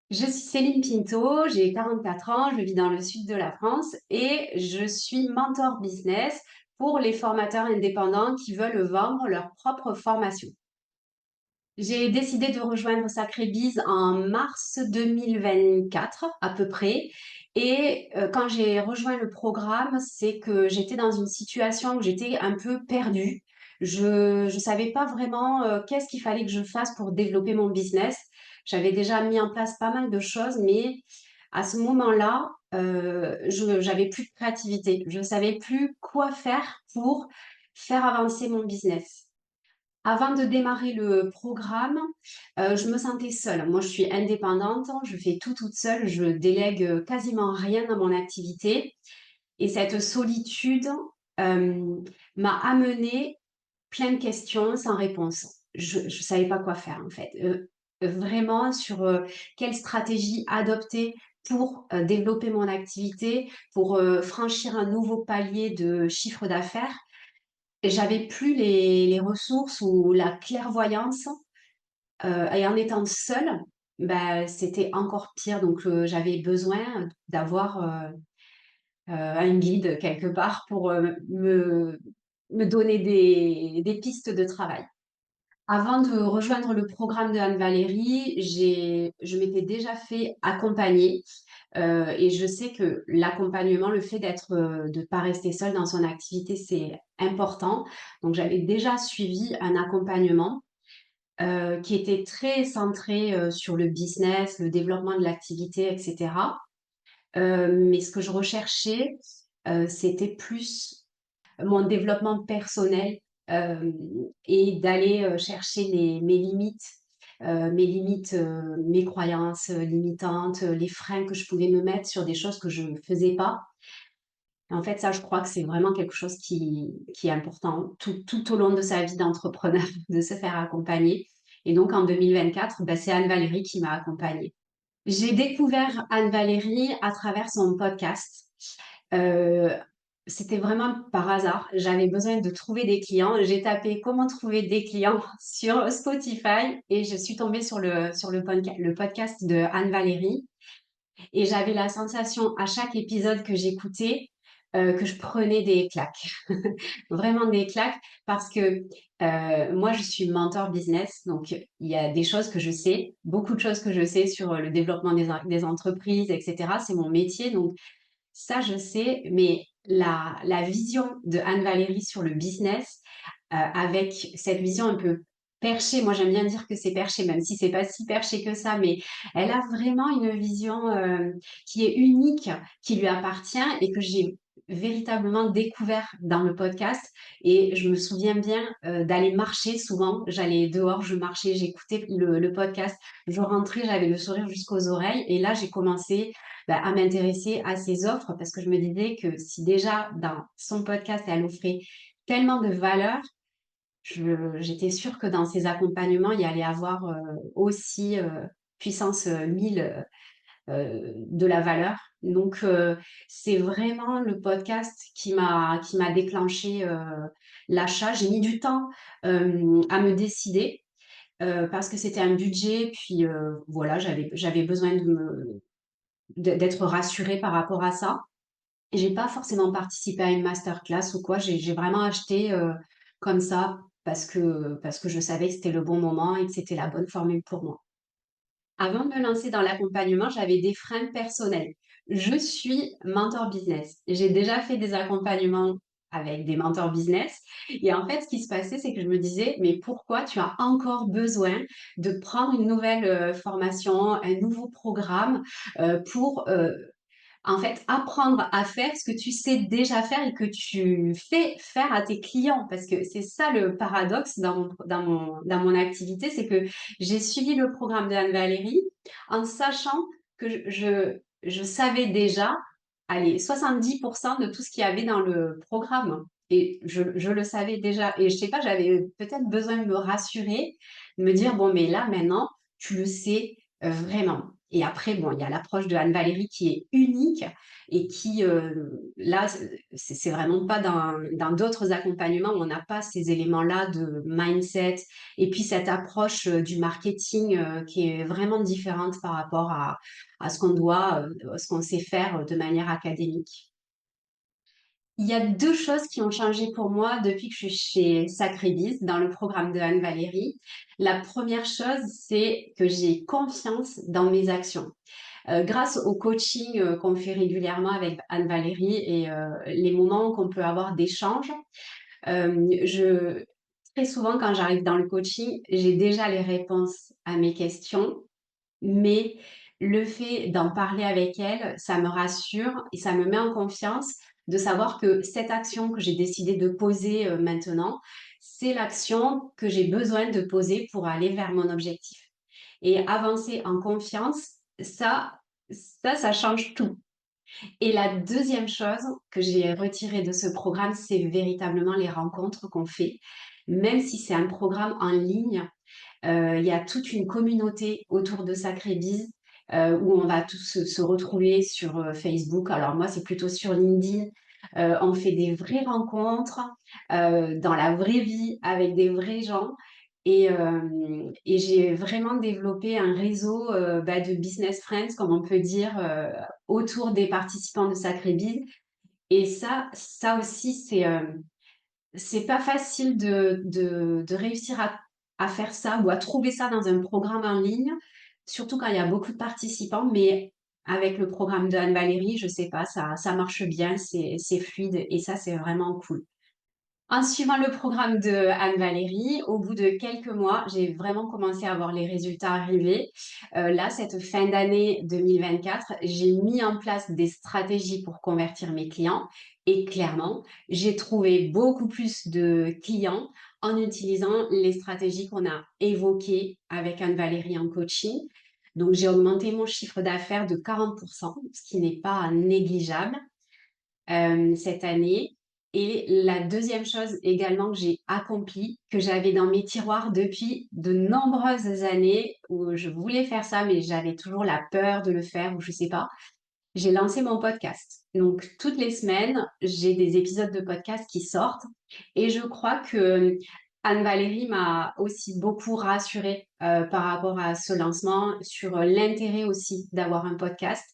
Je suis Céline Pinto, j'ai 44 ans, je vis dans le sud de la France et je suis mentor business pour les formateurs indépendants qui veulent vendre leur propre formation. J'ai décidé de rejoindre Sacré-Bise en mars 2024 à peu près. Et quand j'ai rejoint le programme, c'est que j'étais dans une situation où j'étais un peu perdue. Je savais pas vraiment qu'est-ce qu'il fallait que je fasse pour développer mon business. J'avais déjà mis en place pas mal de choses, mais à ce moment-là, j'avais plus de créativité. Je savais plus quoi faire pour faire avancer mon business. Avant de démarrer le programme, je me sentais seule. Moi, je suis indépendante, je fais tout toute seule, je délègue quasiment rien dans mon activité. Et cette solitude m'a amené plein de questions sans réponse. Je ne savais pas quoi faire en fait. Vraiment sur quelle stratégie adopter pour développer mon activité, pour franchir un nouveau palier de chiffre d'affaires. J'avais plus les ressources ou la clairvoyance, et en étant seule, bah, c'était encore pire donc j'avais besoin d'avoir, un guide quelque part pour, me donner des pistes de travail. Avant de rejoindre le programme de Anne Valérie, je m'étais déjà fait accompagner, et je sais que l'accompagnement, le fait de pas rester seule dans son activité, c'est important. Donc j'avais déjà suivi un accompagnement, qui était très centré, sur le business, le développement de l'activité et cetera. Mais ce que je recherchais, c'était plus mon développement personnel, hem et d'aller, chercher mes limites, mes croyances, limitantes, les freins que je pouvais me mettre sur des choses que je ne faisais pas. En fait, ça, je crois que c'est vraiment quelque chose qui est important tout au long de sa vie d'entrepreneur, de se faire accompagner. Et donc en 2024, bah, c'est Anne Valérie qui m'a accompagnée. J'ai découvert Anne Valérie à travers son podcast. Heu, C'était vraiment par hasard. J'avais besoin de trouver des clients. J'ai tapé «Comment trouver des clients» sur Spotify et je suis tombée sur le podcast de Anne Valérie et j'avais la sensation à chaque épisode que j'écoutais, que je prenais des claques. Vraiment des claques parce que, moi je suis mentor business, donc il y a des choses que je sais, beaucoup de choses que je sais sur, le développement des entreprises et cetera. C'est mon métier, donc ça je sais, mais la vision de Anne Valérie sur le business, avec cette vision un peu perchée, moi j'aime bien dire que c'est perché, même si c'est pas si perché que ça, mais elle a vraiment une vision, qui est unique, qui lui appartient et que j'ai véritablement découvert dans le podcast. Et je me souviens bien, d'aller marcher souvent. J'allais dehors, je marchais, j'écoutais le podcast, je rentrais, j'avais le sourire jusqu'aux oreilles et là j'ai commencé, bah, à m'intéresser à ses offres parce que je me disais que si déjà dans son podcast, elle offrait tellement de valeur, j'étais sûre que dans ses accompagnements, il y allait avoir, aussi, puissance, 1000, de la valeur. Donc c'est vraiment le podcast qui m'a déclenché, l'achat. J'ai mis du temps, à me décider, parce que c'était un budget puis, voilà, j'avais besoin d'être rassurée par rapport à ça. J'ai pas forcément participé à une masterclass ou quoi, j'ai vraiment acheté, comme ça parce que je savais que c'était le bon moment et que c'était la bonne formule pour moi. Avant de me lancer dans l'accompagnement, j'avais des freins personnels. Je suis mentor business. J'ai déjà fait des accompagnements avec des mentors business et en fait, ce qui se passait, c'est que je me disais: «Mais pourquoi tu as encore besoin de prendre une nouvelle, formation, un nouveau programme, pour, en fait, apprendre à faire ce que tu sais déjà faire et que tu fais faire à tes clients?» Parce que c'est ça le paradoxe dans mon activité, c'est que j'ai suivi le programme d'Anne Valérie en sachant que je savais déjà, allez, 70 de tout ce qu'il y avait dans le programme et je le savais déjà et je sais pas, j'avais peut-être besoin de me rassurer, de me dire: «Bon, mais là, maintenant, tu le sais, Vraiment. Et après, bon, il y a l'approche de Anne-Valérie qui est unique et qui, là, c'est vraiment pas dans d'autres accompagnements où on n'a pas ces éléments-là de mindset et puis cette approche, du marketing, qui est vraiment différente par rapport à ce qu'on doit, ce qu'on sait faire, de manière académique. Il y a 2 choses qui ont changé pour moi depuis que je suis chez Sacré dans le programme de Anne-Valérie. La première chose, c'est que j'ai confiance dans mes actions. Grâce au coaching, qu'on fait régulièrement avec Anne-Valérie et les moments qu'on peut avoir d'échange, je très souvent quand j'arrive dans le coaching, j'ai déjà les réponses à mes questions, mais le fait d'en parler avec elle, ça me rassure et ça me met en confiance de savoir que cette action que j'ai décidé de poser, maintenant, c'est l'action que j'ai besoin de poser pour aller vers mon objectif et avancer en confiance, ça change tout. Et la deuxième chose que j'ai retirée de ce programme, c'est véritablement les rencontres qu'on fait. Même si c'est un programme en ligne, il y a toute une communauté autour de Sacré-Bise, où on va tous se retrouver sur, Facebook. Alors moi, c'est plutôt sur LinkedIn. On fait des vraies rencontres, dans la vraie vie avec des vrais gens et j'ai vraiment développé un réseau, de business friends, comme on peut dire, autour des participants de Sacré-Bise et ça aussi, c'est pas facile de réussir à faire ça ou à trouver ça dans un programme en ligne, surtout quand il y a beaucoup de participants, mais avec le programme de Anne-Valérie, je sais pas, ça marche bien, c'est fluide et ça, c'est vraiment cool. En suivant le programme de Anne-Valérie, au bout de quelques mois, j'ai vraiment commencé à voir les résultats arriver. Là, cette fin d'année 2024, j'ai mis en place des stratégies pour convertir mes clients et clairement, j'ai trouvé beaucoup plus de clients en utilisant les stratégies qu'on a évoquées avec Anne-Valérie en coaching. Donc, j'ai augmenté mon chiffre d'affaires de 40%, ce qui n'est pas négligeable cette année. Et la deuxième chose également que j'ai accomplie, que j'avais dans mes tiroirs depuis de nombreuses années, où je voulais faire ça, mais j'avais toujours la peur de le faire, ou je sais pas, j'ai lancé mon podcast. Donc, toutes les semaines, j'ai des épisodes de podcast qui sortent. Et je crois que Anne-Valérie m'a aussi beaucoup rassurée par rapport à ce lancement, sur l'intérêt aussi d'avoir un podcast.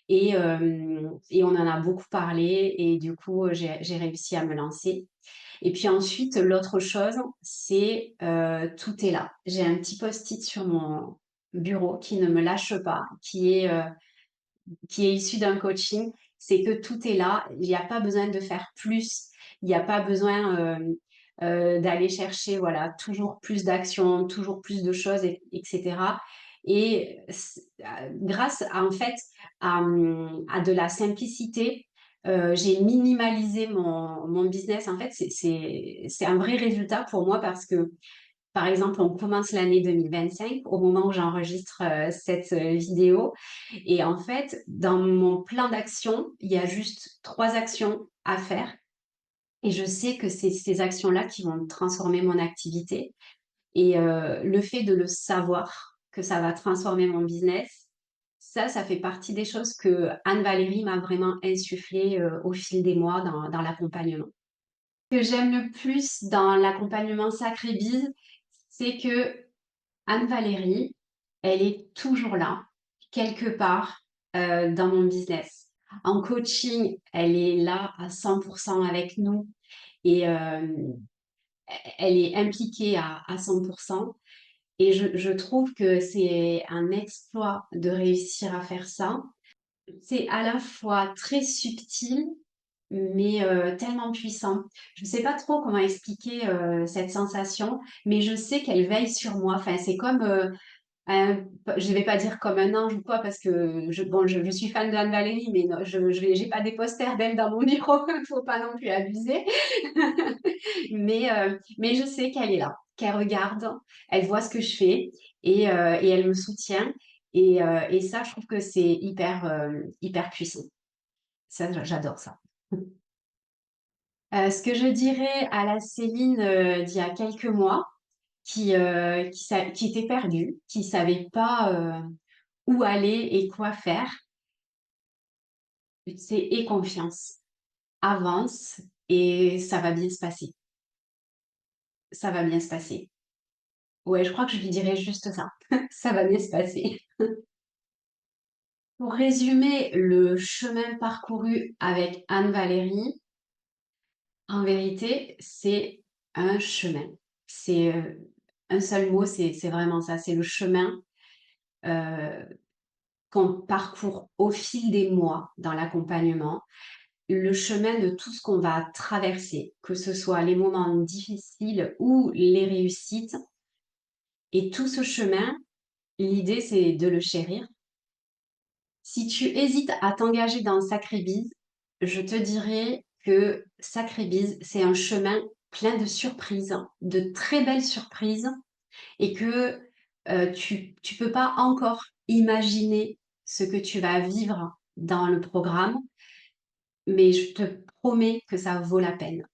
Et on en a beaucoup parlé et du coup, j'ai réussi à me lancer. Et puis ensuite, l'autre chose, c'est tout est là. J'ai un petit post-it sur mon bureau qui ne me lâche pas, qui est issu d'un coaching. C'est que tout est là. Il n'y a pas besoin de faire plus. Il n'y a pas besoin d'aller chercher voilà, toujours plus d'actions, toujours plus de choses, etc. Et grâce à, en fait, à de la simplicité, j'ai minimalisé mon business. En fait, c'est un vrai résultat pour moi parce que, par exemple, on commence l'année 2025 au moment où j'enregistre cette vidéo. Et en fait, dans mon plan d'action, il y a juste 3 actions à faire. Et je sais que c'est ces actions-là qui vont transformer mon activité. Et le fait de le savoir, que ça va transformer mon business, ça fait partie des choses que Anne-Valérie m'a vraiment insufflé au fil des mois dans l'accompagnement. Ce que j'aime le plus dans l'accompagnement Sacré Bise, c'est que Anne-Valérie, elle est toujours là, quelque part dans mon business. En coaching, elle est là à 100% avec nous et elle est impliquée à 100%. Et je trouve que c'est un exploit de réussir à faire ça. C'est à la fois très subtil, mais tellement puissant. Je ne sais pas trop comment expliquer cette sensation, mais je sais qu'elle veille sur moi. Enfin, c'est comme, je ne vais pas dire comme un ange ou quoi, parce que bon, je suis fan d'Anne Valérie, mais non, j'ai pas des posters d'elle dans mon bureau, il ne faut pas non plus abuser. Mais je sais qu'elle est là, qu'elle regarde, elle voit ce que je fais et elle me soutient. Et ça, je trouve que c'est hyper puissant. Ça, j'adore ça. Ce que je dirais à la Céline d'il y a quelques mois, qui était perdue, qui savait pas où aller et quoi faire, c'est aie confiance, avance et ça va bien se passer. Ça va bien se passer. Ouais, je crois que je lui dirais juste ça. Ça va bien se passer. Pour résumer le chemin parcouru avec Anne-Valérie, en vérité, c'est un chemin. C'est un seul mot, c'est vraiment ça. C'est le chemin euh, qu'on parcourt au fil des mois dans l'accompagnement, le chemin de tout ce qu'on va traverser, que ce soit les moments difficiles ou les réussites. Et tout ce chemin, l'idée, c'est de le chérir. Si tu hésites à t'engager dans Sacré Bise, je te dirais que Sacré Bise, c'est un chemin plein de surprises, de très belles surprises, et que tu peux pas encore imaginer ce que tu vas vivre dans le programme, mais je te promets que ça vaut la peine.